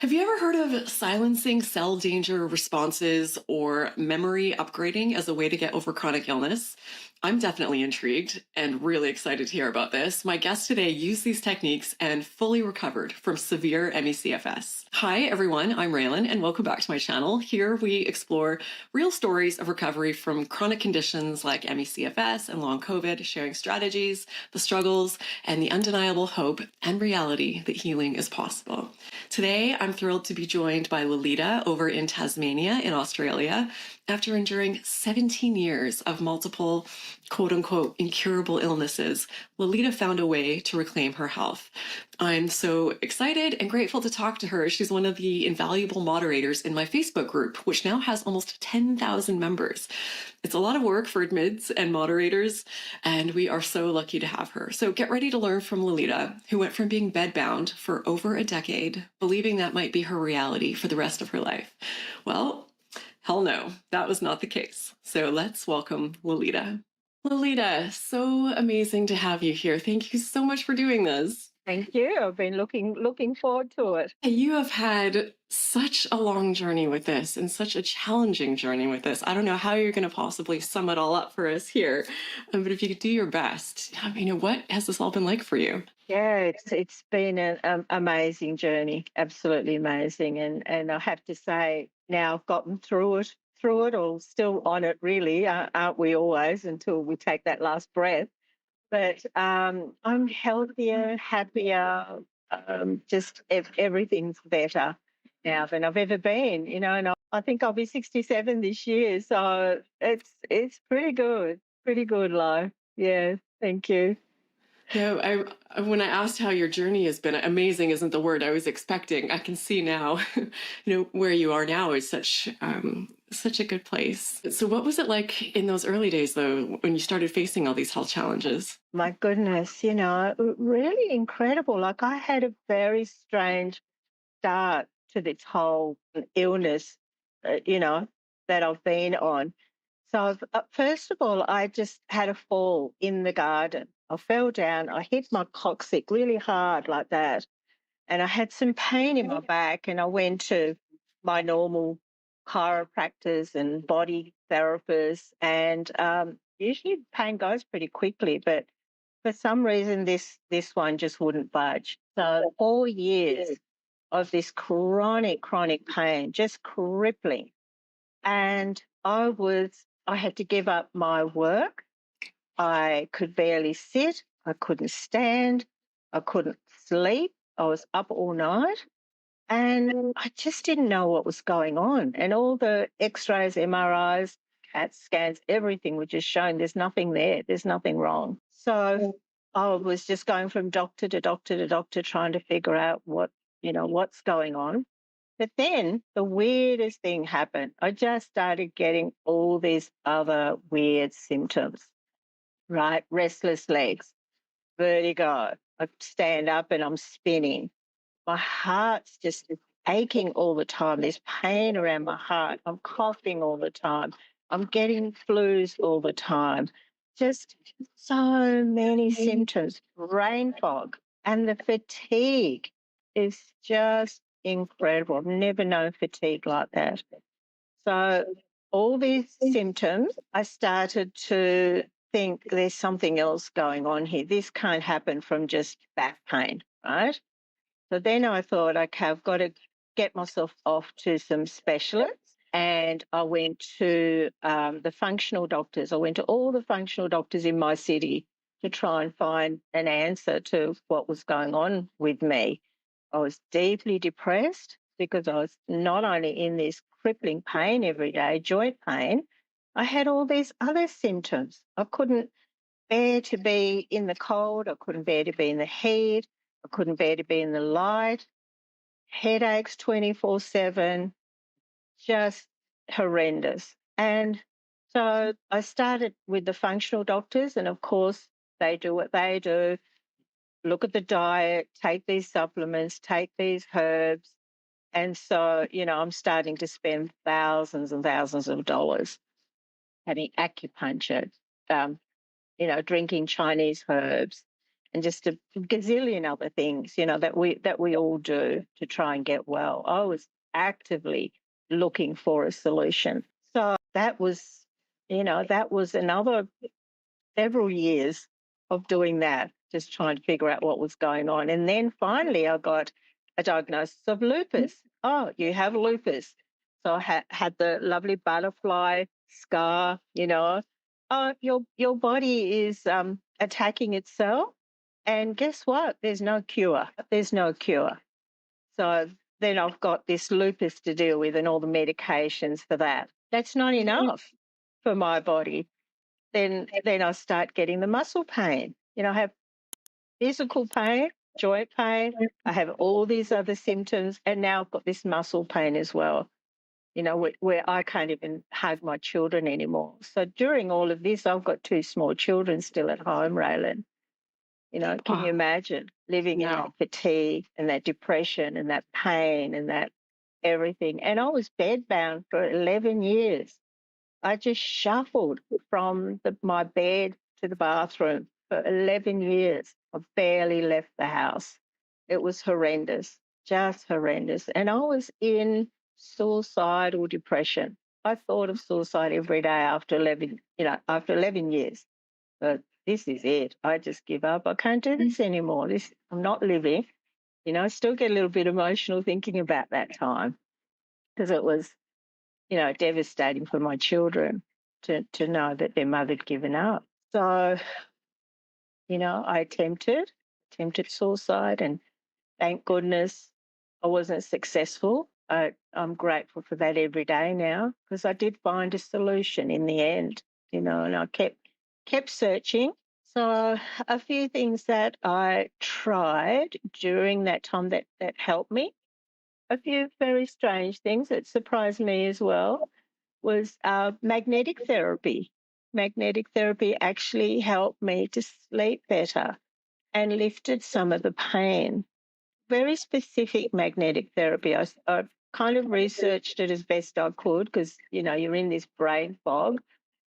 Have you ever heard of silencing cell danger responses or memory upgrading as a way to get over chronic illness? I'm definitely intrigued and really excited to hear about this. My guest today used these techniques and fully recovered from severe ME/CFS. Hi, everyone. I'm Raylan, and welcome back to my channel. Here we explore real stories of recovery from chronic conditions like ME/CFS and long COVID, sharing strategies, the struggles, and the undeniable hope and reality that healing is possible. Today, I'm thrilled to be joined by Lolita over in Tasmania in Australia. After enduring 17 years of multiple quote unquote incurable illnesses, Lolita found a way to reclaim her health. I'm so excited and grateful to talk to her. She's one of the invaluable moderators in my Facebook group, which now has almost 10,000 members. It's a lot of work for admins and moderators, and we are so lucky to have her. So get ready to learn from Lolita, who went from being bedbound for over a decade, believing that might be her reality for the rest of her life. Well, hell no, that was not the case. So let's welcome Lolita. Lolita, so amazing to have you here. Thank you so much for doing this. Thank you. I've been looking forward to it. You have had such a long journey with this and such a challenging journey with this. I don't know how you're going to possibly sum it all up for us here, but if you could do your best, what has this all been like for you? Yeah, it's been an amazing journey, absolutely amazing, and I have to say now I've gotten through it, or still on it, really, aren't we always until we take that last breath? But I'm healthier, happier, everything's better now than I've ever been, and I think I'll be 67 this year. So it's pretty good life. Yeah, thank you. When I asked how your journey has been, amazing isn't the word I was expecting. I can see now, where you are now is such a good place. So what was it like in those early days, though, when you started facing all these health challenges? My goodness, really incredible. Like I had a very strange start to this whole illness, that I've been on. So, first of all, I just had a fall in the garden. I fell down, I hit my coccyx really hard like that. And I had some pain in my back, and I went to my normal chiropractors and body therapists. And usually pain goes pretty quickly, but for some reason, this one just wouldn't budge. So 4 years of this chronic pain, just crippling. And I had to give up my work. I could barely sit. I couldn't stand. I couldn't sleep. I was up all night. And I just didn't know what was going on. And all the x-rays, MRIs, CAT scans, everything were just showing there's nothing there. There's nothing wrong. So I was just going from doctor to doctor to doctor trying to figure out what's going on. But then the weirdest thing happened. I just started getting all these other weird symptoms, right? Restless legs, vertigo. I stand up and I'm spinning. My heart's just aching all the time. There's pain around my heart. I'm coughing all the time. I'm getting flus all the time. Just so many symptoms. Brain fog and the fatigue is just incredible. I've never known fatigue like that. So all these symptoms, I started to think there's something else going on here. This can't happen from just back pain, right? So then I thought, okay, I've got to get myself off to some specialists. And I went to the functional doctors. I went to all the functional doctors in my city to try and find an answer to what was going on with me. I was deeply depressed because I was not only in this crippling pain every day, joint pain, I had all these other symptoms. I couldn't bear to be in the cold. I couldn't bear to be in the heat. I couldn't bear to be in the light. Headaches 24/7, just horrendous. And so I started with the functional doctors, and of course, they do what they do, look at the diet, take these supplements, take these herbs. And so, I'm starting to spend thousands and thousands of dollars having acupuncture, drinking Chinese herbs, and just a gazillion other things, that we all do to try and get well. I was actively looking for a solution. So that was another several years of doing that, just trying to figure out what was going on. And then finally, I got a diagnosis of lupus. Oh, you have lupus. So I had the lovely butterfly scar, Oh, your body is attacking itself. And guess what? There's no cure. There's no cure. So then I've got this lupus to deal with and all the medications for that. That's not enough for my body. Then I start getting the muscle pain. I have physical pain, joint pain. I have all these other symptoms, and now I've got this muscle pain as well. Where I can't even hug my children anymore. So during all of this, I've got two small children still at home, Raylan. Can you imagine living in that No. fatigue and that depression and that pain and that everything? And I was bedbound for 11 years. I just shuffled from my bed to the bathroom for 11 years. I barely left the house. It was horrendous, just horrendous. And I was in suicidal depression. I thought of suicide every day after 11 years. But this is it. I just give up. I can't do this anymore. I'm not living. I still get a little bit emotional thinking about that time because it was devastating for my children to know that their mother had given up. So, I attempted suicide, and thank goodness I wasn't successful. I'm grateful for that every day now because I did find a solution in the end, and I kept searching. So a few things that I tried during that time that helped me, a few very strange things that surprised me as well was magnetic therapy. Magnetic therapy actually helped me to sleep better and lifted some of the pain. Very specific magnetic therapy. I kind of researched it as best I could because, you're in this brain fog.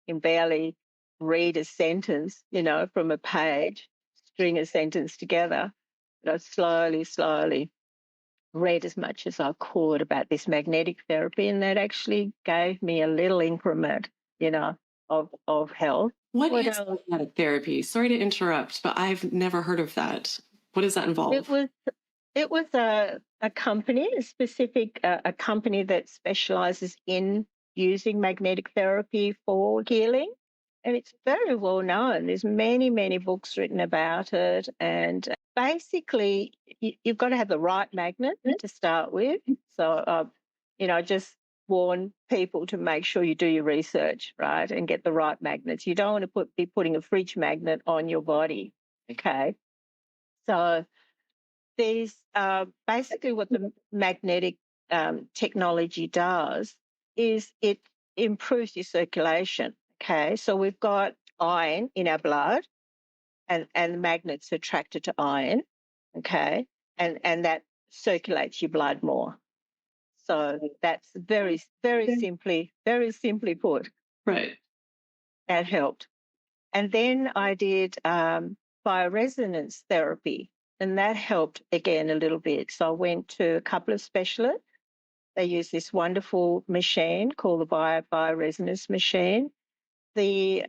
You can barely read a sentence, from a page, string a sentence together. But I slowly read as much as I could about this magnetic therapy, and that actually gave me a little increment, of health. What What is else? magnetic therapy? Sorry to interrupt, but I've never heard of that. What does that It involve? was it was a company, a specific a company that specializes in using magnetic therapy for healing, and it's very well known. There's many books written about it, and basically you've got to have the right magnet to start with. So, just warn people to make sure you do your research, right, and get the right magnets. You don't want to be putting a fridge magnet on your body, okay? So these basically what the magnetic technology does is it improves your circulation. Okay, so we've got iron in our blood, and the magnets are attracted to iron. Okay, and that circulates your blood more. So that's very simply put, Right. that helped. And then I did bioresonance therapy, and that helped again a little bit. So I went to a couple of specialists. They use this wonderful machine called the bioresonance machine. The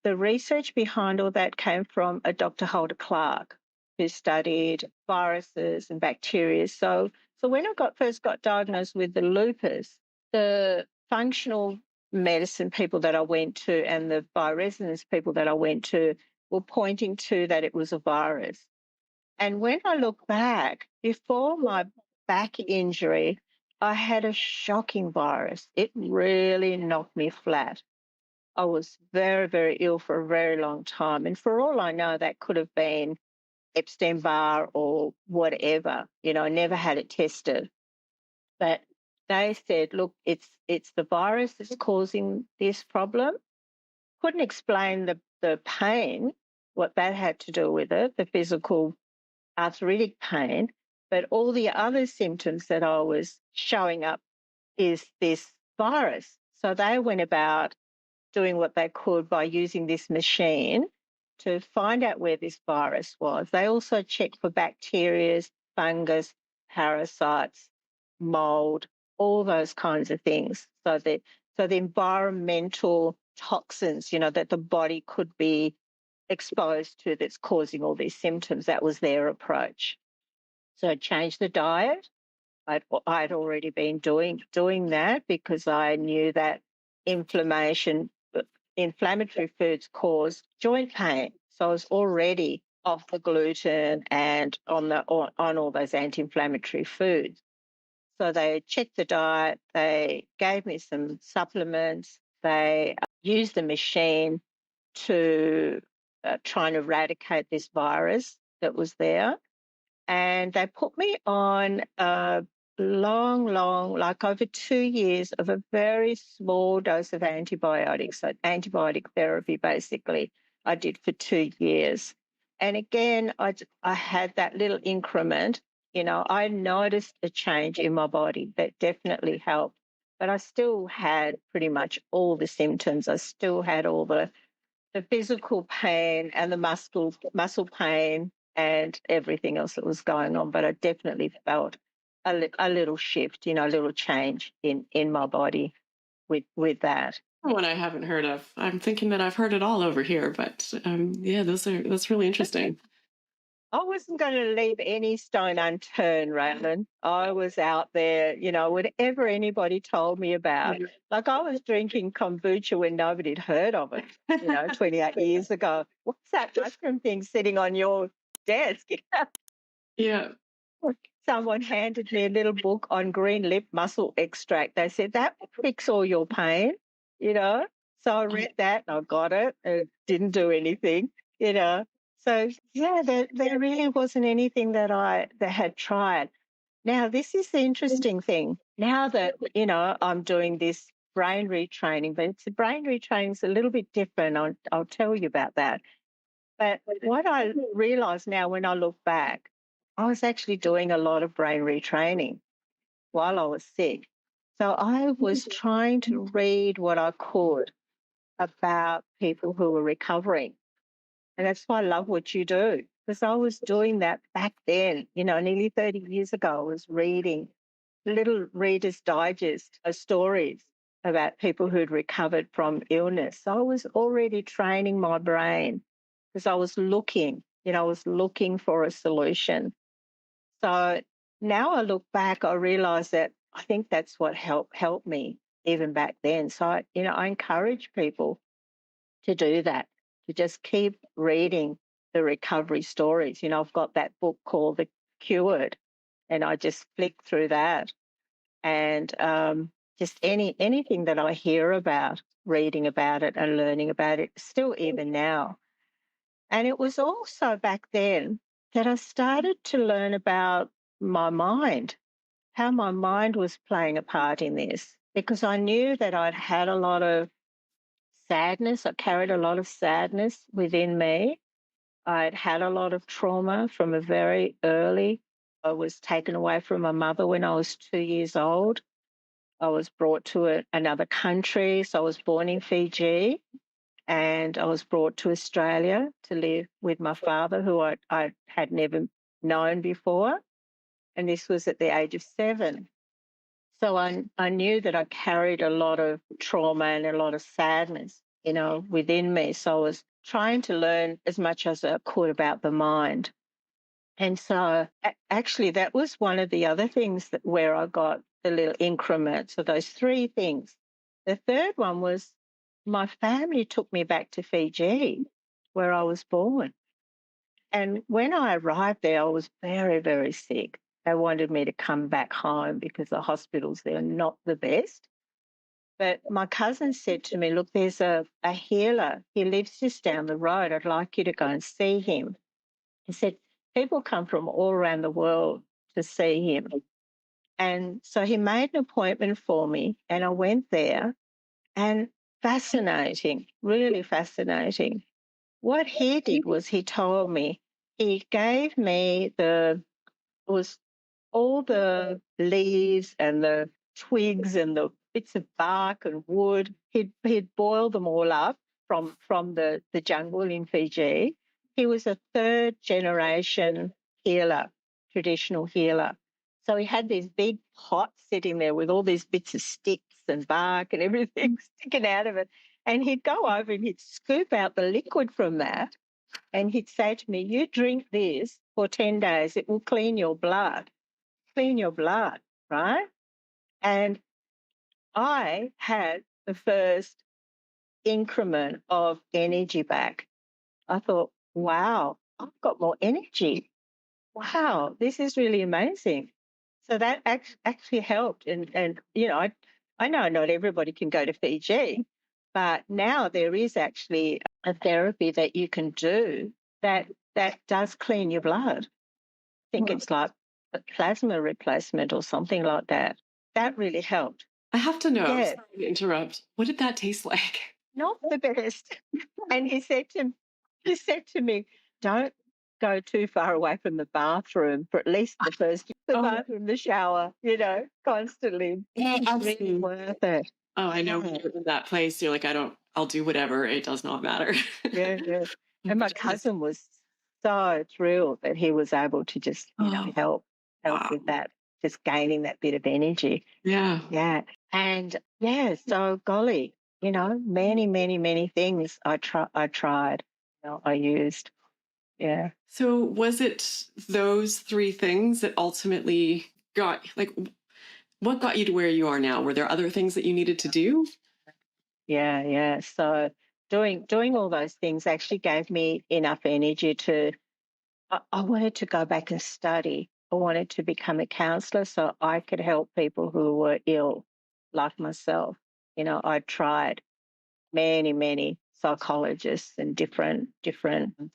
research behind all that came from a Dr. Hulda Clark, who studied viruses and bacteria. So when I first got diagnosed with the lupus, the functional medicine people that I went to and the bioresonance people that I went to were pointing to that it was a virus. And when I look back, before my back injury, I had a shocking virus. It really knocked me flat. I was very ill for a very long time. And for all I know, that could have been Epstein-Barr or whatever. I never had it tested. But they said, look, it's the virus that's causing this problem. Couldn't explain the pain, what that had to do with it, the physical arthritic pain, but all the other symptoms that I was showing up is this virus. So they went about doing what they could by using this machine to find out where this virus was. They also checked for bacteria, fungus, parasites, mold, all those kinds of things. So the environmental toxins, that the body could be exposed to that's causing all these symptoms, that was their approach. So I changed the diet. I'd already been doing that because I knew that inflammatory foods cause joint pain. So I was already off the gluten and on all those anti-inflammatory foods. So they checked the diet. They gave me some supplements. They used the machine to try and eradicate this virus that was there. And they put me on a long, like over 2 years of a very small dose of antibiotics. So antibiotic therapy, basically, I did for 2 years. And again, I had that little increment. I noticed a change in my body that definitely helped. But I still had pretty much all the symptoms. I still had all the physical pain and the muscle pain and everything else that was going on. But I definitely felt a little shift, a little change in my body with that. One I haven't heard of. I'm thinking that I've heard it all over here, but yeah, that's really interesting. I wasn't going to leave any stone unturned, Raylan. I was out there, whatever anybody told me about. Like I was drinking kombucha when nobody had heard of it, 28 years ago. What's that mushroom thing sitting on your desk? Yeah. Someone handed me a little book on green lip mussel extract. They said that will fix all your pain, you know. So I read that and I got it. It didn't do anything. So yeah, there really wasn't anything that had tried. Now this is the interesting thing. Now that I'm doing this brain retraining, but the brain retraining is a little bit different. I'll tell you about that. But what I realize now when I look back, I was actually doing a lot of brain retraining while I was sick. So I was trying to read what I could about people who were recovering. And that's why I love what you do, because I was doing that back then, nearly 30 years ago. I was reading little Reader's Digest stories about people who'd recovered from illness. So I was already training my brain because I was looking for a solution. So now I look back, I realize that I think that's what helped me even back then. So I encourage people to do that, to just keep reading the recovery stories. I've got that book called The Cured, and I just flick through that. And just anything that I hear about, reading about it and learning about it, still even now. And it was also back then that I started to learn about my mind, how my mind was playing a part in this, because I knew that I'd had a lot of sadness. I carried a lot of sadness within me. I'd had a lot of trauma from a very early. I was taken away from my mother when I was 2 years old. I was brought to another country. So I was born in Fiji and I was brought to Australia to live with my father, who I had never known before. And this was at the age of 7. So I knew that I carried a lot of trauma and a lot of sadness, within me. So I was trying to learn as much as I could about the mind. And so actually that was one of the other things where I got the little increments of those 3 things. The third one was my family took me back to Fiji, where I was born. And when I arrived there, I was very, very sick. They wanted me to come back home because the hospitals there are not the best. But my cousin said to me, look, there's a healer. He lives just down the road. I'd like you to go and see him. He said, people come from all around the world to see him. And so he made an appointment for me and I went there, and fascinating, really fascinating. What he did was he told me, he gave me it was all the leaves and the twigs and the bits of bark and wood. He'd boiled them all up, from the jungle in Fiji. He was a third generation healer, traditional healer. So he had these big pots sitting there with all these bits of sticks and bark and everything sticking out of it. And he'd go over and he'd scoop out the liquid from that, and he'd say to me, "You drink this for 10 days, it will clean your blood," right? And I had the first increment of energy back. I thought, wow, I've got more energy. Wow, this is really amazing. So that actually helped. And I know not everybody can go to Fiji, but now there is actually a therapy that you can do that does clean your blood. I think it's like a plasma replacement or something like that. That really helped. I have to know, Yeah, sorry to interrupt. What did that taste like? not the best. And he said to me, "Don't go too far away from the bathroom for at least the Oh, bathroom, the shower, constantly. It's really absolutely. worth it." Oh, I know when Yeah, you're in that place, you're like, I'll do whatever. It does not matter. yeah, yeah. And my But just, cousin was so thrilled that he was able to just, oh, help wow. with that, just gaining that bit of energy. Yeah. Yeah. And yeah, so golly, many, many, many things I tried, I used. Yeah. So was it those three things that ultimately got like what got you to where you are now? Were there other things that you needed to do? Yeah, yeah. So doing all those things actually gave me enough energy to I wanted to go back and study. I wanted to become a counselor so I could help people who were ill, like myself. I tried many, many psychologists and different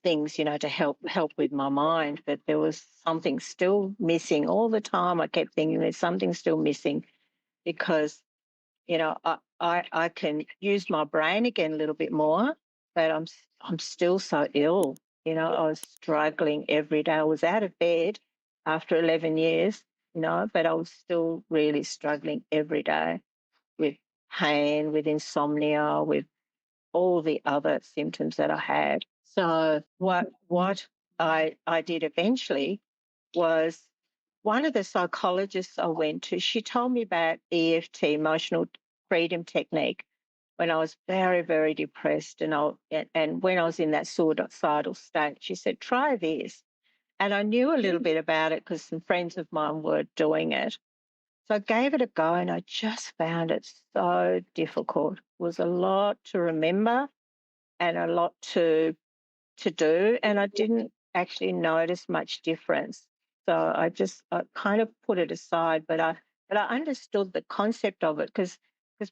things, to help with my mind, but there was something still missing all the time. I kept thinking there's something still missing because I can use my brain again a little bit more, but I'm still so ill. I was struggling every day. I was out of bed after 11 years, but I was still really struggling every day with pain, with insomnia, with all the other symptoms that I had. So what I did eventually was one of the psychologists I went to, she told me about EFT, emotional freedom technique, when I was very, very depressed and when I was in that suicidal state. She said, "Try this." And I knew a little bit about it because some friends of mine were doing it. So I gave it a go and I just found it so difficult. It was a lot to remember and a lot to do, and I didn't actually notice much difference. So I kind of put it aside, but I understood the concept of it because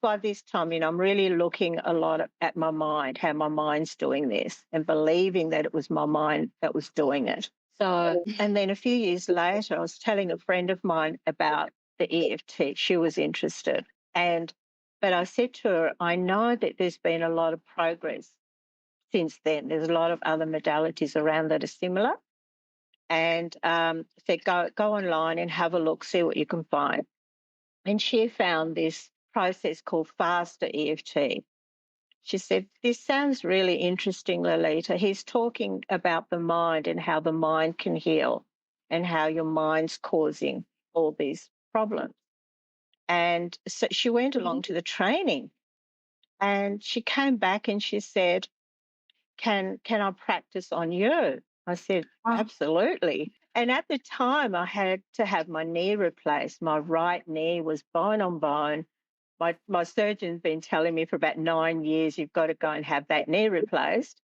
by this time, I'm really looking a lot at my mind, how my mind's doing this, and believing that it was my mind that was doing it. So, and then a few years later, I was telling a friend of mine about the EFT. She was interested, and but I said to her, "I know that there's been a lot of progress since then. There's a lot of other modalities around that are similar." And said, go online and have a look, see what you can find. And she found this process called FasterEFT. She said, "This sounds really interesting, Lolita. He's talking about the mind and how the mind can heal and how your mind's causing all these problems." And so she went along to the training and she came back and she said, can I practice on you?" I said, Wow. "Absolutely." And at the time, I had to have my knee replaced. My right knee was bone on bone. My surgeon's been telling me for about 9 years, "You've got to go and have that knee replaced."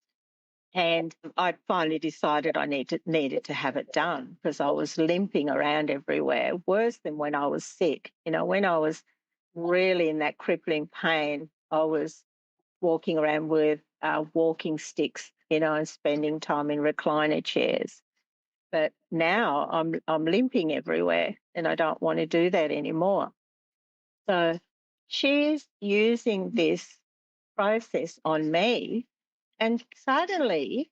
And I finally decided I needed to have it done because I was limping around everywhere, worse than when I was sick. When I was really in that crippling pain, I was walking around with walking sticks, and spending time in recliner chairs. But now I'm limping everywhere, and I don't want to do that anymore. So she's using this process on me, and suddenly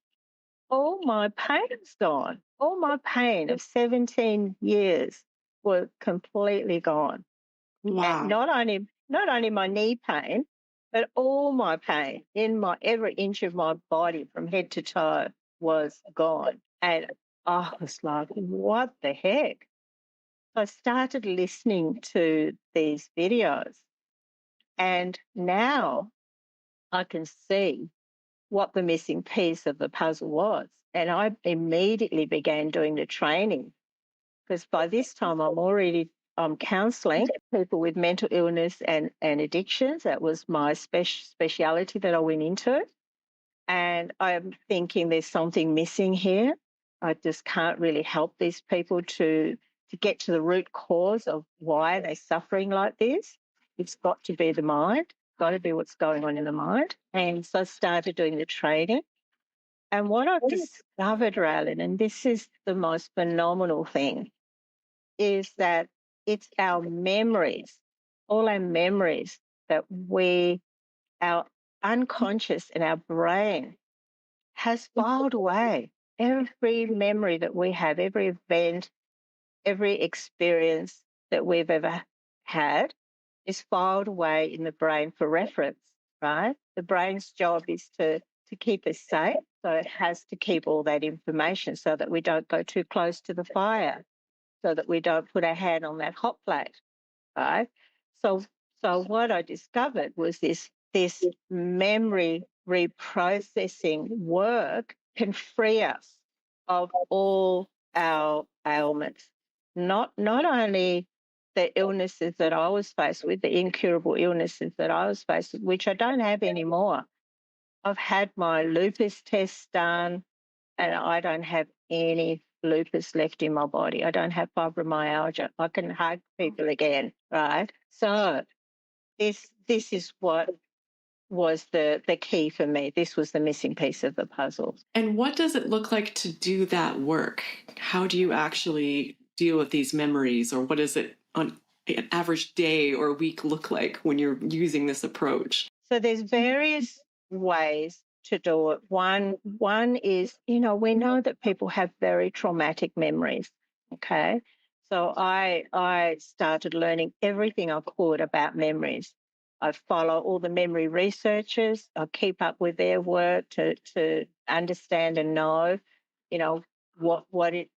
all my pain's gone. All my pain of 17 years was completely gone. And Wow. not only my knee pain, But all my pain in my every inch of my body from head to toe was gone. And I was like, what the heck? So I started listening to these videos, and now I can see what the missing piece of the puzzle was. And I immediately began doing the training, because by this time I'm counselling people with mental illness and addictions. That was my speciality that I went into. And I'm thinking there's something missing here. I just can't really help these people to get to the root cause of why they're suffering like this. It's got to be the mind, got to be what's going on in the mind. And so I started doing the training. And what I've discovered, Raylan, and this is the most phenomenal thing, is that it's our memories, all our memories that our unconscious and our brain has filed away. Every memory that we have, every event, every experience that we've ever had is filed away in the brain for reference, right? The brain's job is to keep us safe. So it has to keep all that information so that we don't go too close to the fire, so that we don't put our hand on that hot plate, right? So so what I discovered was this memory reprocessing work can free us of all our ailments. Not only the illnesses that I was faced with, the incurable illnesses that I was faced with, which I don't have anymore. I've had my lupus tests done, and I don't have any lupus left in my body. I don't have fibromyalgia. I can hug people again, right? So this is what was the key for me. This was the missing piece of the puzzle. And what does it look like to do that work? How do you actually deal with these memories, or what does it on an average day or week look like when you're using this approach? So there's various ways to do it. One is, we know that people have very traumatic memories. Okay. So I started learning everything I could about memories. I follow all the memory researchers. I keep up with their work to understand and know, you know,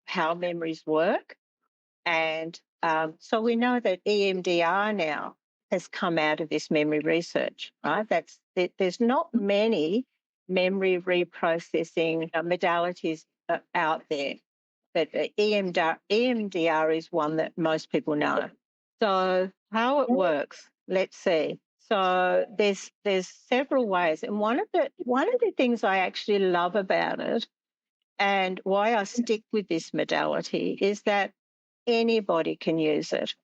how memories work. And so we know that EMDR now has come out of this memory research, right? There's not many memory reprocessing modalities out there, but EMDR is one that most people know. So how it works, let's see. So there's several ways, and one of the things I actually love about it, and why I stick with this modality, is that anybody can use it.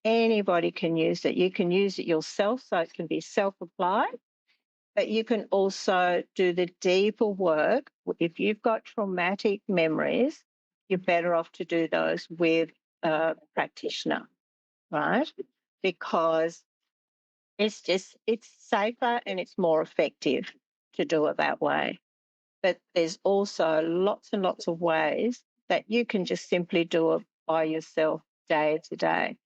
Anybody can use it. You can use it yourself, so it can be self-applied, but you can also do the deeper work. If you've got traumatic memories, you're better off to do those with a practitioner, right? Because it's safer and it's more effective to do it that way. But there's also lots and lots of ways that you can just simply do it by yourself day to day.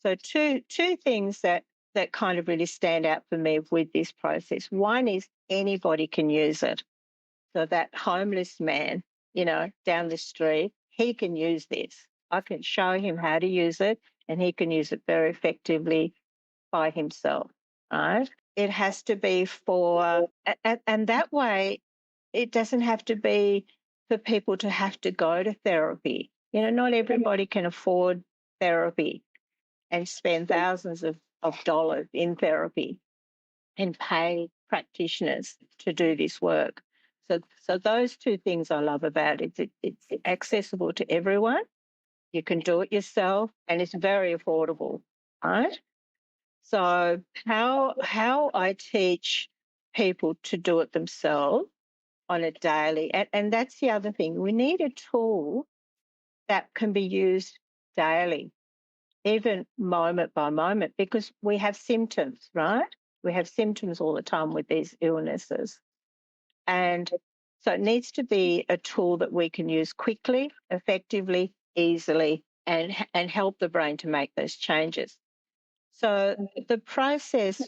So two things that kind of really stand out for me with this process. One is anybody can use it. So that homeless man, down the street, he can use this. I can show him how to use it, and he can use it very effectively by himself, right? It has to be and that way it doesn't have to be for people to have to go to therapy. Not everybody can afford therapy and spend thousands of dollars in therapy and pay practitioners to do this work. So those two things I love about it. It's accessible to everyone. You can do it yourself, and it's very affordable, right? So how I teach people to do it themselves on a daily, and that's the other thing. We need a tool that can be used daily, even moment by moment, because we have symptoms, right? We have symptoms all the time with these illnesses. And so it needs to be a tool that we can use quickly, effectively, easily, and help the brain to make those changes. So the process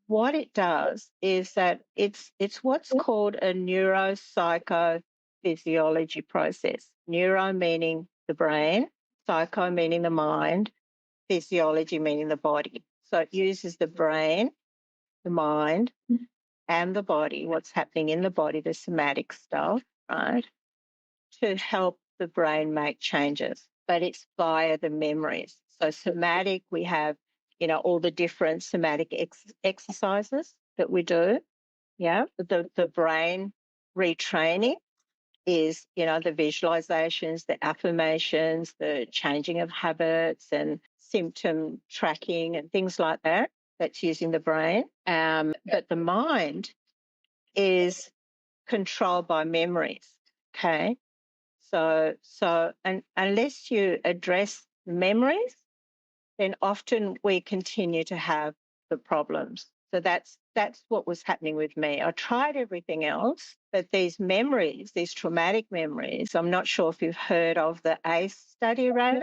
what it does is that it's what's called a neuropsychophysiology process. Neuro meaning the brain, psycho meaning the mind, physiology meaning the body. So it uses the brain, the mind, and the body, what's happening in the body, the somatic stuff, right, to help the brain make changes. But it's via the memories. So somatic, we have, all the different somatic exercises that we do. Yeah, the brain retraining is, the visualizations, the affirmations, the changing of habits and symptom tracking and things like that. That's using the brain. But the mind is controlled by memories. Okay. And unless you address memories, then often we continue to have the problems. So that's what was happening with me. I tried everything else, but these memories, these traumatic memories, I'm not sure if you've heard of the ACE study, Ray,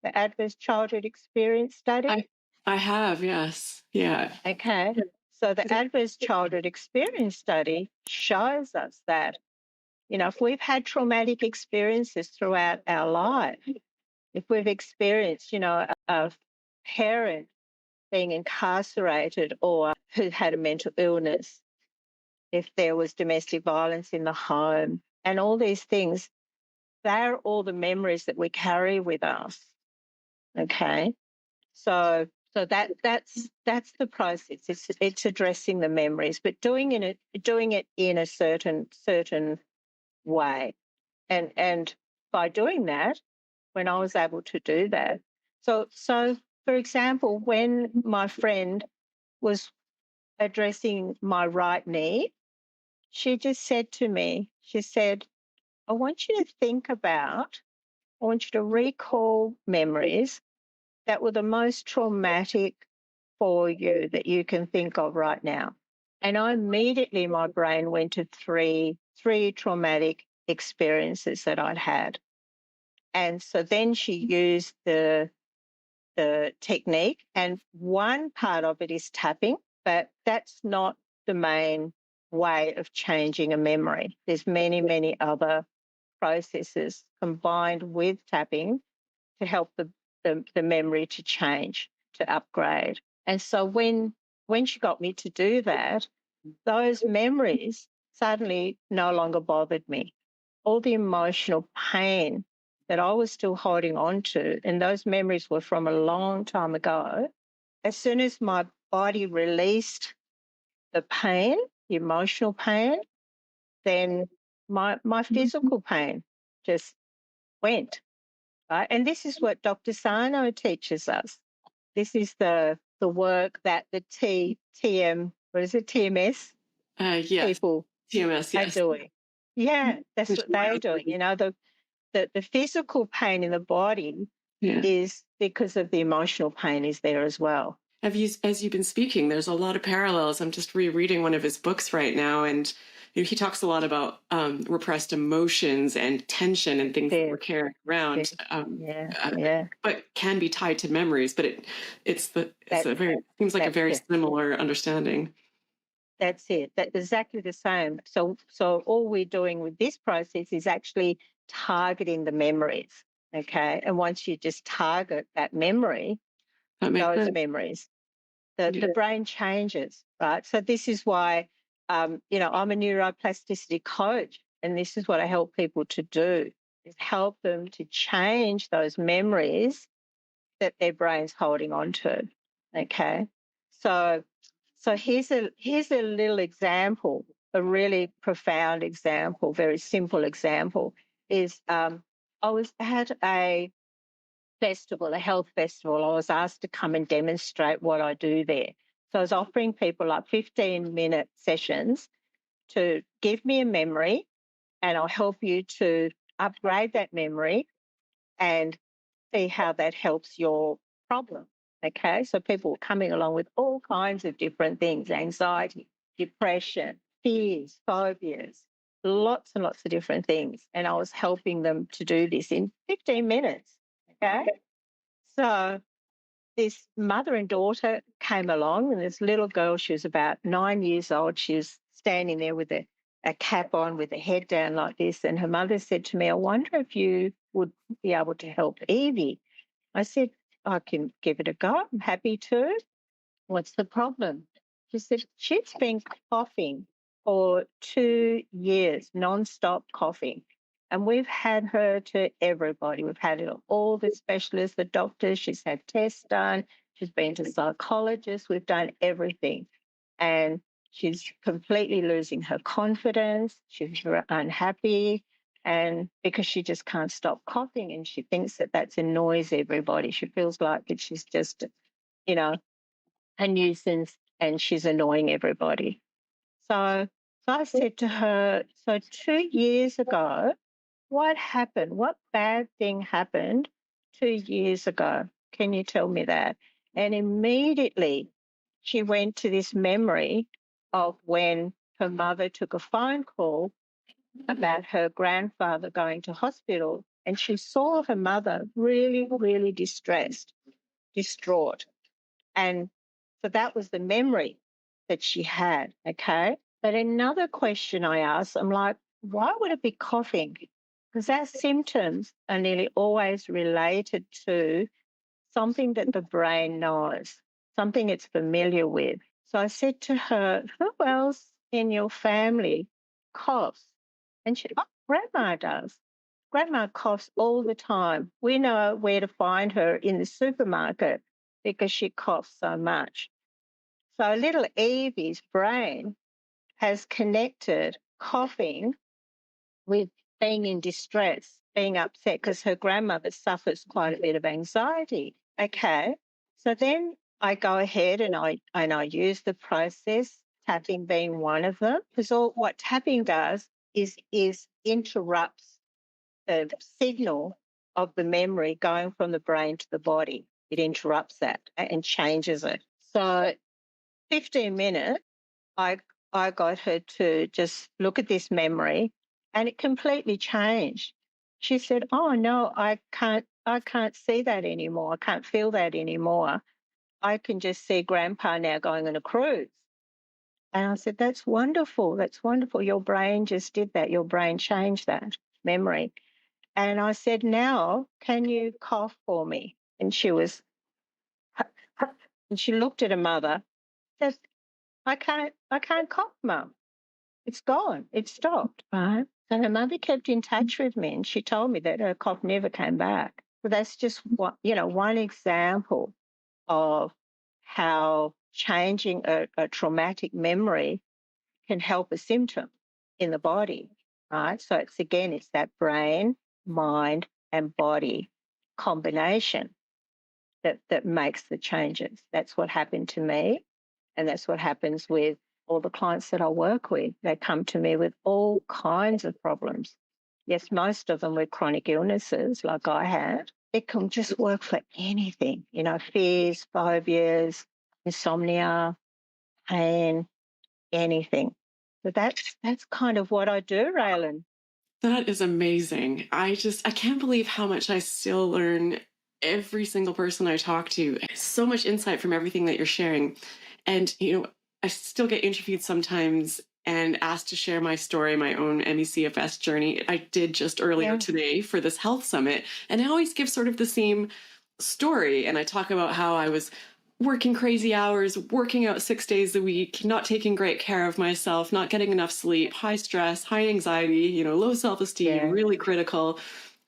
the Adverse Childhood Experience Study. I have, yes. Yeah. Okay. So the Adverse Childhood Experience Study shows us that, if we've had traumatic experiences throughout our life, if we've experienced, a parent being incarcerated or who had a mental illness, if there was domestic violence in the home, and all these things, they're all the memories that we carry with us. Okay. So that's the process. It's addressing the memories, but doing it in a certain way. And by doing that, when I was able to do that, so for example, when my friend was addressing my right knee, she just said to me, she said, I want you to I want you to recall memories that were the most traumatic for you that you can think of right now. And my brain went to three traumatic experiences that I'd had. And so then she used the technique, and one part of it is tapping, but that's not the main way of changing a memory. There's many, many other processes combined with tapping to help the memory to change, to upgrade. And so when she got me to do that, those memories suddenly no longer bothered me. All the emotional pain that I was still holding on to, and those memories were from a long time ago, as soon as my body released the pain, the emotional pain, then my physical pain just went. Right? And this is what Dr. Sano teaches us. This is the work that the TMS Yes. people TMS, are yes. doing. Yeah, that's what they're doing. The physical pain in the body is because of the emotional pain is there as well. As you've been speaking, there's a lot of parallels. I'm just rereading one of his books right now, and he talks a lot about repressed emotions and tension and things that we're carrying around. But can be tied to memories. But seems like a very similar understanding. That's it. That's exactly the same. So all we're doing with this process is actually targeting the memories. Okay. And once you just target that memory, those memories, the brain changes, right? So this is why, I'm a neuroplasticity coach, and this is what I help people to do, is help them to change those memories that their brain's holding on to. Okay. So here's a little example, a really profound example, very simple example, is I had a festival, a health festival. I was asked to come and demonstrate what I do there. So I was offering people like 15-minute sessions to give me a memory, and I'll help you to upgrade that memory and see how that helps your problem. Okay, so people were coming along with all kinds of different things: anxiety, depression, fears, phobias, lots and lots of different things. And I was helping them to do this in 15 minutes. Okay, so this mother and daughter came along, and this little girl, she was about 9 years old. She was standing there with a cap on, with her head down like this. And her mother said to me, I wonder if you would be able to help Evie. I said, I can give it a go. I'm happy to. What's the problem? She said, she's been coughing for 2 years, non-stop coughing. And we've had her to everybody. We've had her to all the specialists, the doctors. She's had tests done. She's been to psychologists. We've done everything. And she's completely losing her confidence. She's very unhappy. And because she just can't stop coughing, and she thinks that that's annoys everybody. She feels like that she's just, you know, a nuisance and she's annoying everybody. So I said to her, so 2 years ago, what happened? What bad thing happened 2 years ago? Can you tell me that? And immediately she went to this memory of when her mother took a phone call about her grandfather going to hospital, and she saw her mother really, really distressed, distraught. And so that was the memory that she had. Okay. But another question I asked, I'm like, why would it be coughing? Because our symptoms are nearly always related to something that the brain knows, something it's familiar with. So I said to her, who else in your family coughs? And she, oh, grandma does. Grandma coughs all the time. We know where to find her in the supermarket because she coughs so much. So little Evie's brain has connected coughing with being in distress, being upset, because her grandmother suffers quite a bit of anxiety. Okay. So then I go ahead and I use the process, tapping being one of them, because all what tapping does is interrupts the signal of the memory going from the brain to the body. It interrupts that and changes it. So 15 minutes, I I got her to just look at this memory, and it completely changed. She said, "Oh no, I can't see that anymore. I can't feel that anymore. I can just see grandpa now going on a cruise." And I said, "That's wonderful. That's wonderful. Your brain just did that. Your brain changed that memory." And I said, "Now, can you cough for me?" And she was, and she looked at her mother, says, I can't cough, Mum. It's gone. It stopped, right? So her mother kept in touch with me, and she told me that her cough never came back. So that's just one example of how changing a traumatic memory can help a symptom in the body, right? So it's that brain, mind, and body combination that makes the changes. That's what happened to me, and that's what happens with all the clients that I work with. They come to me with all kinds of problems. Yes, most of them with chronic illnesses like I had. It can just work for anything, fears, phobias, insomnia, pain, anything. So that's kind of what I do, Raylan. That is amazing. I can't believe how much I still learn every single person I talk to. So much insight from everything that you're sharing. And, I still get interviewed sometimes and asked to share my story, my own ME/CFS journey. I did just earlier Yeah, today for this health summit. And I always give sort of the same story. And I talk about how I was working crazy hours, working out 6 days a week, not taking great care of myself, not getting enough sleep, high stress, high anxiety, low self-esteem, yeah, really critical.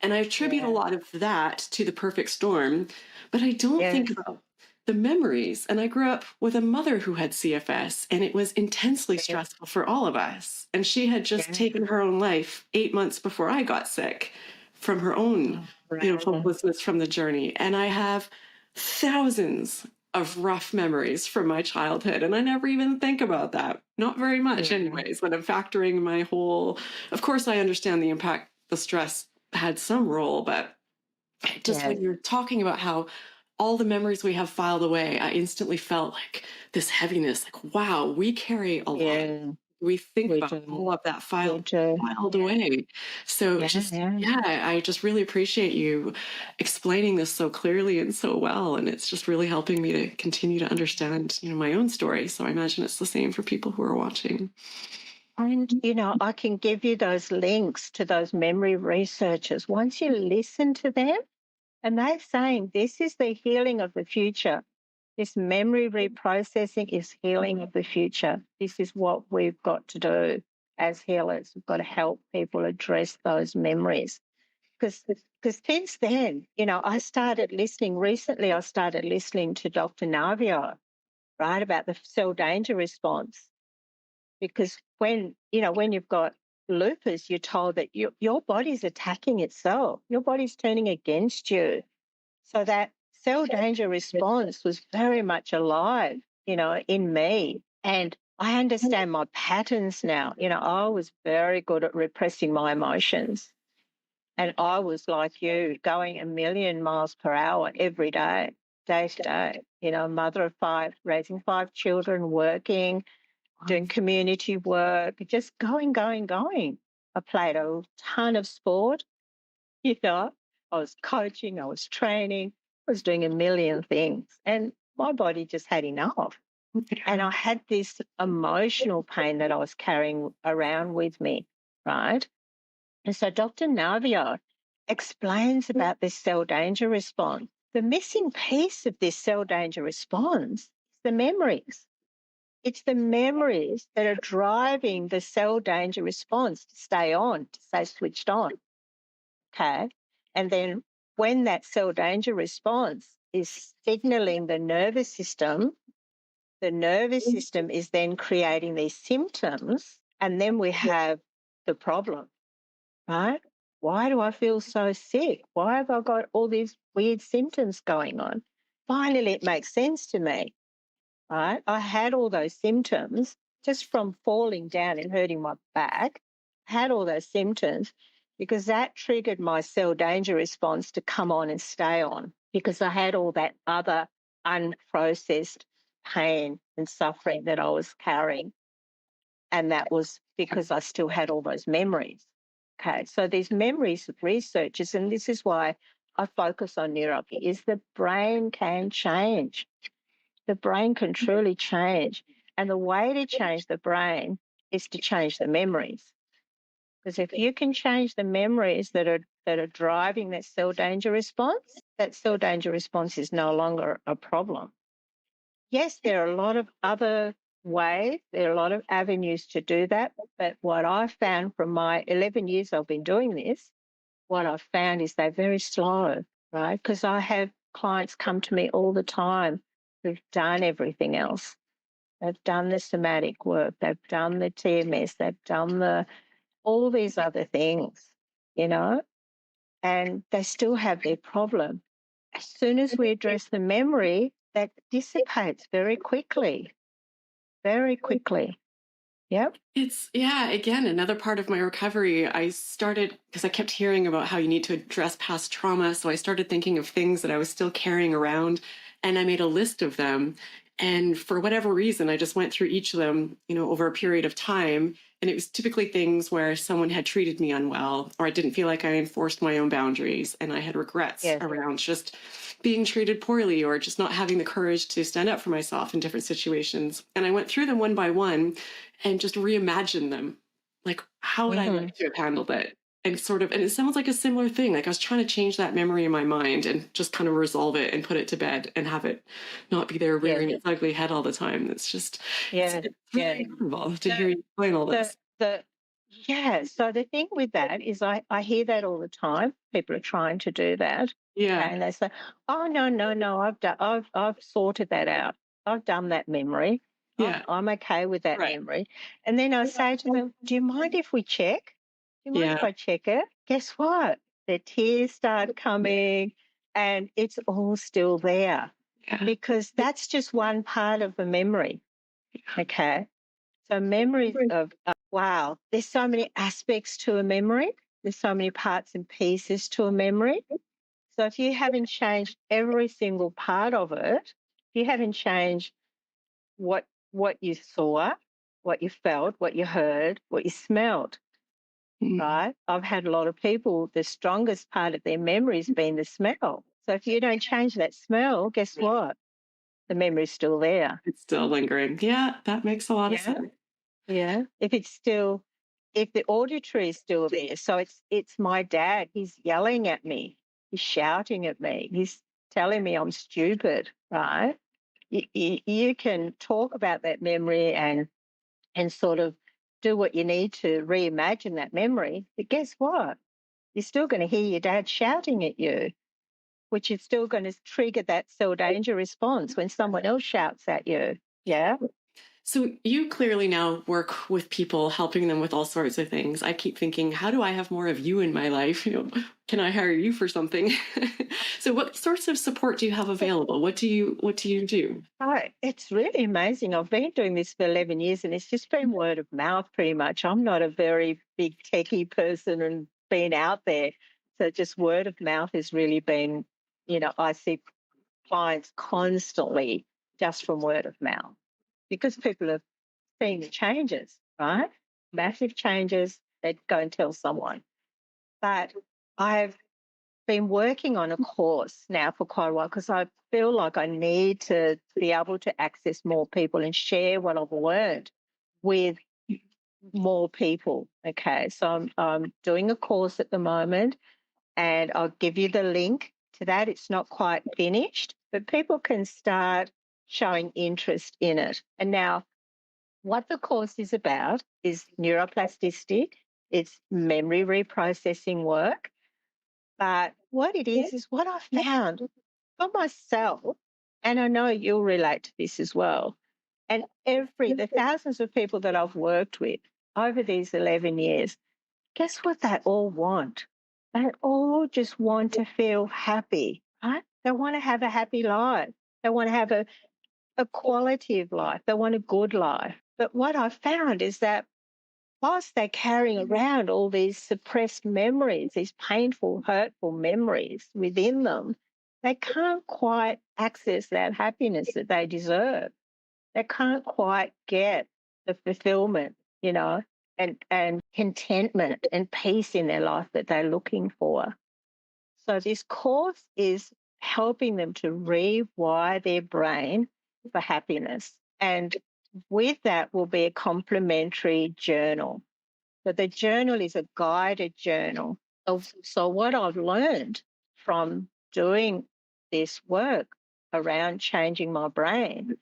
And I attribute a yeah, lot of that to the perfect storm, but I don't think yes, about the memories. And I grew up with a mother who had CFS, and it was intensely yes, stressful for all of us. And she had just yeah. taken her own life 8 months before I got sick from her own, Oh, Raylan. hopelessness from the journey. And I have thousands of rough memories from my childhood, and I never even think about that. Not very much, Yeah, anyways, when I'm factoring my whole. Of course, I understand the impact the stress had some role, but just yes, when you're talking about how all the memories we have filed away, I instantly felt like this heaviness, like, wow, we carry a lot yeah, we think We about do. all of that We do. filed away. So Yeah, just, yeah. yeah, I just really appreciate you explaining this so clearly and so well. And it's just really helping me to continue to understand, my own story. So I imagine it's the same for people who are watching. And, I can give you those links to those memory researchers. Once you listen to them, and they're saying this is the healing of the future. This memory reprocessing is healing of the future. This is what we've got to do as healers. We've got to help people address those memories. Because since then, I started listening recently, I started listening to Dr. Navio, right, about the cell danger response. Because when you've got lupus, you're told that your body's attacking itself. Your body's turning against you. So that cell danger response was very much alive, in me. And I understand my patterns now. I was very good at repressing my emotions. And I was like you, going a million miles per hour every day, day to day. Mother of five, raising five children, working, doing community work, just going, going, going. I played a ton of sport, you know. I was coaching, I was training, I was doing a million things. And my body just had enough. And I had this emotional pain that I was carrying around with me, right? And so Dr. Navio explains about this cell danger response. The missing piece of this cell danger response is the memories. It's the memories that are driving the cell danger response to stay on, to stay switched on. Okay. And then when that cell danger response is signaling the nervous system is then creating these symptoms. And then we have the problem, right? Why do I feel so sick? Why have I got all these weird symptoms going on? Finally, it makes sense to me, right? I had all those symptoms just from falling down and hurting my back. I had all those symptoms because that triggered my cell danger response to come on and stay on because I had all that other unprocessed pain and suffering that I was carrying. And that was because I still had all those memories. Okay, so these memories of researchers, and this is why I focus on neurology, is the brain can change. The brain can truly change. And the way to change the brain is to change the memories. Because if you can change the memories that are driving that cell danger response, that cell danger response is no longer a problem. Yes, there are a lot of other ways, there are a lot of avenues to do that. But what I've found from my 11 years I've been doing this, what I've found is they're very slow, right? Because I have clients come to me all the time who've done everything else. They've done the somatic work, they've done the TMS, they've done all these other things, you know, and they still have their problem. As soon as we address the memory, that dissipates very quickly, very quickly. Yep. It's, yeah, again, another part of my recovery. I started because I kept hearing about how you need to address past trauma. So I started thinking of things that I was still carrying around and I made a list of them. And for whatever reason, I just went through each of them, over a period of time. And it was typically things where someone had treated me unwell, or I didn't feel like I enforced my own boundaries. And I had regrets Yes. around just being treated poorly or just not having the courage to stand up for myself in different situations. And I went through them one by one and just reimagine them. Like, how would I Mm-hmm. like to have handled it? And it sounds like a similar thing. Like I was trying to change that memory in my mind and just kind of resolve it and put it to bed and have it not be there rearing its ugly head all the time. Yeah. It's Yeah. really incredible to hear you explain all The this. the yeah. So the thing with that is, I hear that all the time. People are trying to do that, Yeah. and they say, "Oh no, no, no! I've sorted that out. I've done that memory. Yeah. I'm okay with that Right. memory." And then I say to them, "Do you mind if we check? Do you mind if Yeah. I check it?" Guess what? The tears start coming, and it's all still there Yeah. because that's just one part of the memory. Okay. So memories of, wow, there's so many aspects to a memory. There's so many parts and pieces to a memory. So if you haven't changed every single part of it, if you haven't changed what you saw, what you felt, what you heard, what you smelled, Mm. right? I've had a lot of people, the strongest part of their memory has been the smell. So if you don't change that smell, guess what? The memory's still there. It's still lingering. Yeah, that makes a lot of Yeah. sense. Yeah. If the auditory is still there, so it's my dad. He's yelling at me. He's shouting at me. He's telling me I'm stupid, right? You can talk about that memory and sort of do what you need to reimagine that memory. But guess what? You're still going to hear your dad shouting at you, which is still going to trigger that cell danger response when someone else shouts at you. Yeah. So you clearly now work with people, helping them with all sorts of things. I keep thinking, how do I have more of you in my life? Can I hire you for something? So what sorts of support do you have available? What do you do? Right. It's really amazing. I've been doing this for 11 years and it's just been word of mouth pretty much. I'm not a very big techie person and been out there. So just word of mouth has really been, I see clients constantly just from word of mouth because people are seeing the changes, right? Massive changes. They go and tell someone. But I've been working on a course now for quite a while because I feel like I need to be able to access more people and share what I've learned with more people. Okay, so I'm doing a course at the moment and I'll give you the link to that. It's not quite finished, but people can start showing interest in it. And now, what the course is about is neuroplasticity, it's memory reprocessing work. But what it is what I found for myself, and I know you'll relate to this as well. And the thousands of people that I've worked with over these 11 years, guess what they all want? They all just want to feel happy, right? They want to have a happy life. They want to have a quality of life. They want a good life. But what I found is that whilst they're carrying around all these suppressed memories, these painful, hurtful memories within them, they can't quite access that happiness that they deserve. They can't quite get the fulfillment, and contentment and peace in their life that they're looking for. So this course is helping them to rewire their brain for happiness. And with that will be a complementary journal. So the journal is a guided journal. So what I've learned from doing this work around changing my brain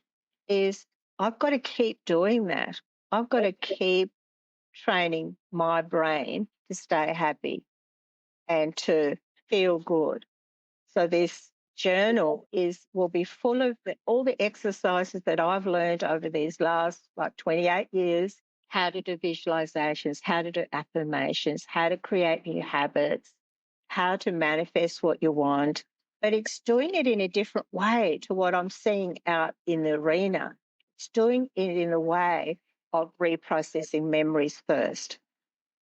is I've got to keep doing that. I've got to keep training my brain to stay happy and to feel good. So this journal will be full of all the exercises that I've learned over these last 28 years, how to do visualizations, how to do affirmations, how to create new habits, how to manifest what you want. But it's doing it in a different way to what I'm seeing out in the arena. It's doing it in a way of reprocessing memories first.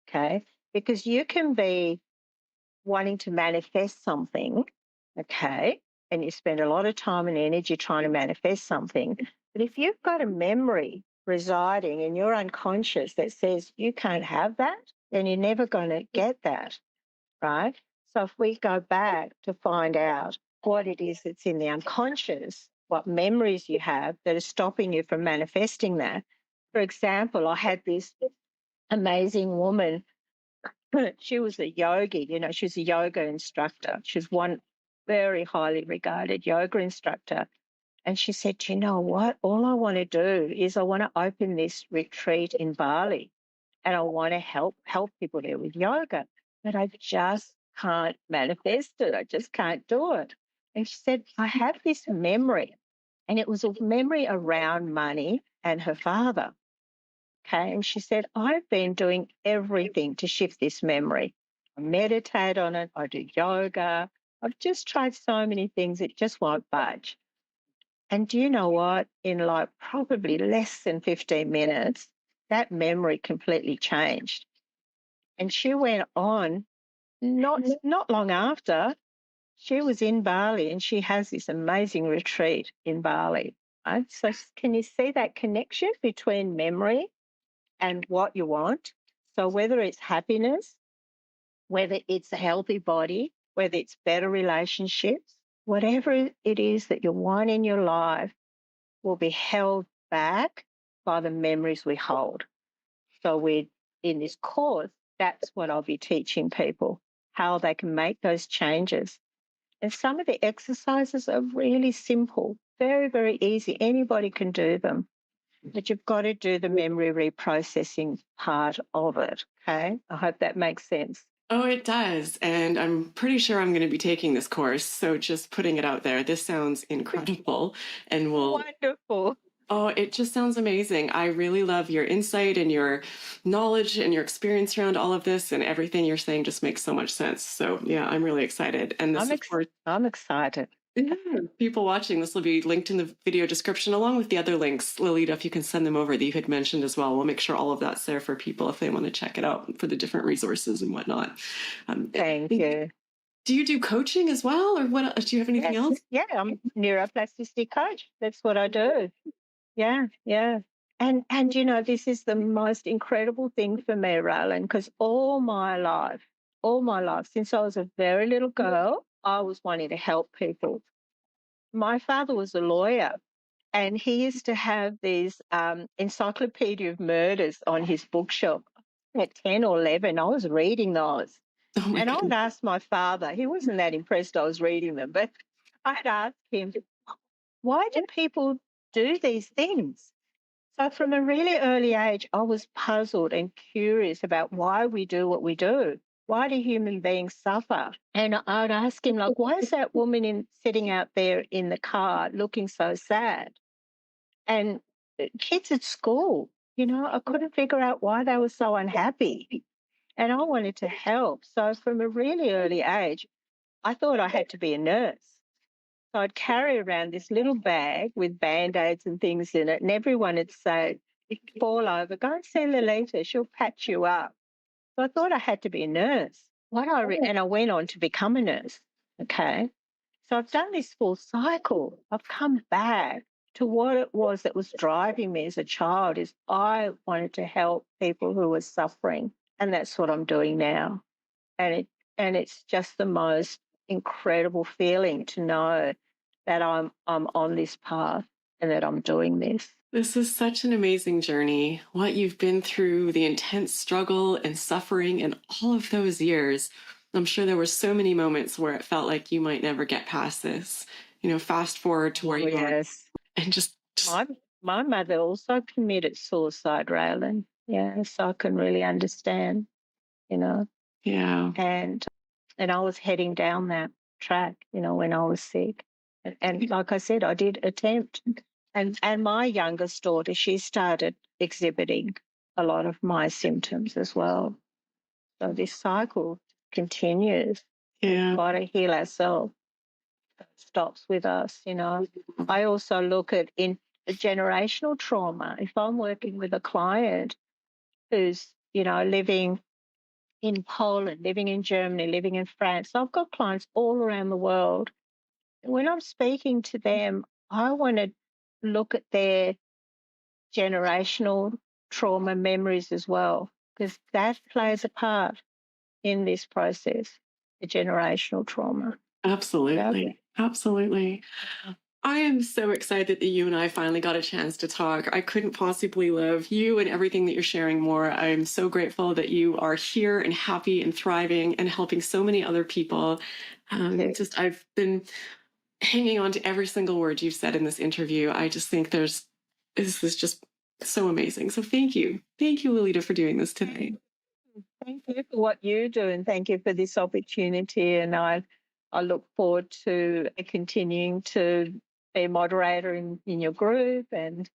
Okay. Because you can be wanting to manifest something, okay, and you spend a lot of time and energy trying to manifest something. But if you've got a memory residing in your unconscious that says you can't have that, then you're never going to get that, right? So if we go back to find out what it is that's in the unconscious, what memories you have that are stopping you from manifesting that. For example, I had this amazing woman. She was a yogi, she was a yoga instructor. She was one very highly regarded yoga instructor. And she said, you know what? All I want to do is I want to open this retreat in Bali and I want to help people there with yoga. But I just can't manifest it. I just can't do it. And she said, I have this memory. And it was a memory around money and her father. Okay. And she said, I've been doing everything to shift this memory. I meditate on it, I do yoga. I've just tried so many things, it just won't budge. And do you know what? In probably less than 15 minutes, that memory completely changed. And she went on, not long after, she was in Bali and she has this amazing retreat in Bali. Right? So can you see that connection between memory and what you want? So whether it's happiness, whether it's a healthy body, whether it's better relationships, whatever it is that you want in your life will be held back by the memories we hold. So we in this course, that's what I'll be teaching people, how they can make those changes. And some of the exercises are really simple, very, very easy. Anybody can do them, but you've got to do the memory reprocessing part of it. Okay. I hope that makes sense. Oh, it does. And I'm pretty sure I'm going to be taking this course. So just putting it out there, this sounds incredible. And Wonderful. oh, it just sounds amazing. I really love your insight and your knowledge and your experience around all of this, and everything you're saying just makes so much sense. So yeah, I'm really excited. And this, of course, I'm excited. yeah, people watching, this will be linked in the video description along with the other links. Lolita, if you can send them over that you had mentioned as well, we'll make sure all of that's there for people if they want to check it out for the different resources and whatnot. Thank you. Do you do coaching as well, or what? Do you have anything else? Yeah, I'm neuroplasticity coach. That's what I do. Yeah, yeah. And you know, this is the most incredible thing for me, Rylan, because all my life, since I was a very little girl, I was wanting to help people. My father was a lawyer, and he used to have these encyclopedia of murders on his bookshelf. At 10 or 11, I was reading those. Oh my And I would goodness. ask my father, he wasn't that impressed I was reading them, but I'd ask him, why do people do these things? So from a really early age, I was puzzled and curious about why we do what we do. Why do human beings suffer? And I'd ask him, like, why is that woman sitting out there in the car looking so sad? And kids at school, you know, I couldn't figure out why they were so unhappy. And I wanted to help. So from a really early age, I thought I had to be a nurse. So I'd carry around this little bag with band-aids and things in it, and everyone would say, if you fall over, go and see Lolita, she'll patch you up. So I thought I had to be a nurse. And I went on to become a nurse. Okay. So I've done this full cycle. I've come back to what it was that was driving me as a child is I wanted to help people who were suffering. And that's what I'm doing now. And it's just the most incredible feeling to know that I'm on this path and that I'm doing this. This is such an amazing journey. What you've been through, the intense struggle and suffering in all of those years. I'm sure there were so many moments where it felt like you might never get past this. You know, fast forward to where you are Yes. and just My mother also committed suicide, Raylan. Yeah, so I can really understand, you know. yeah. And I was heading down that track, you know, when I was sick. And like I said, I did attempt. And my youngest daughter, she started exhibiting a lot of my symptoms as well. So this cycle continues. Yeah. We've got to heal ourselves. It stops with us, you know. I also look at generational trauma. If I'm working with a client who's, you know, living in Poland, living in Germany, living in France, I've got clients all around the world. When I'm speaking to them, I want to look at their generational trauma memories as well, because that plays a part in this process, the generational trauma. Absolutely. Absolutely. Yeah. I am so excited that you and I finally got a chance to talk. I couldn't possibly love you and everything that you're sharing more. I'm so grateful that you are here and happy and thriving and helping so many other people. I've been hanging on to every single word you've said in this interview. I just think this is just so amazing. So thank you. Thank you, Lolita, for doing this today. Thank you for what you do, and thank you for this opportunity. And I look forward to continuing to be a moderator in your group and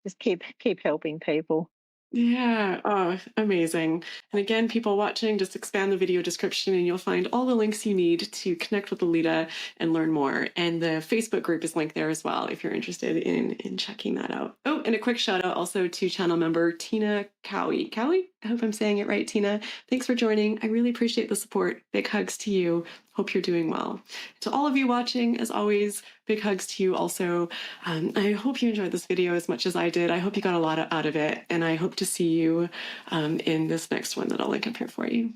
just keep helping people. Yeah. Oh, amazing. And again, people watching, just expand the video description and you'll find all the links you need to connect with Lolita and learn more. And the Facebook group is linked there as well if you're interested in checking that out. Oh, and a quick shout out also to channel member Tina Cowie. Cowie? I hope I'm saying it right, Tina. Thanks for joining. I really appreciate the support. Big hugs to you. Hope you're doing well. To all of you watching, as always, big hugs to you also. I hope you enjoyed this video as much as I did. I hope you got a lot out of it, and I hope to see you in this next one that I'll link up here for you.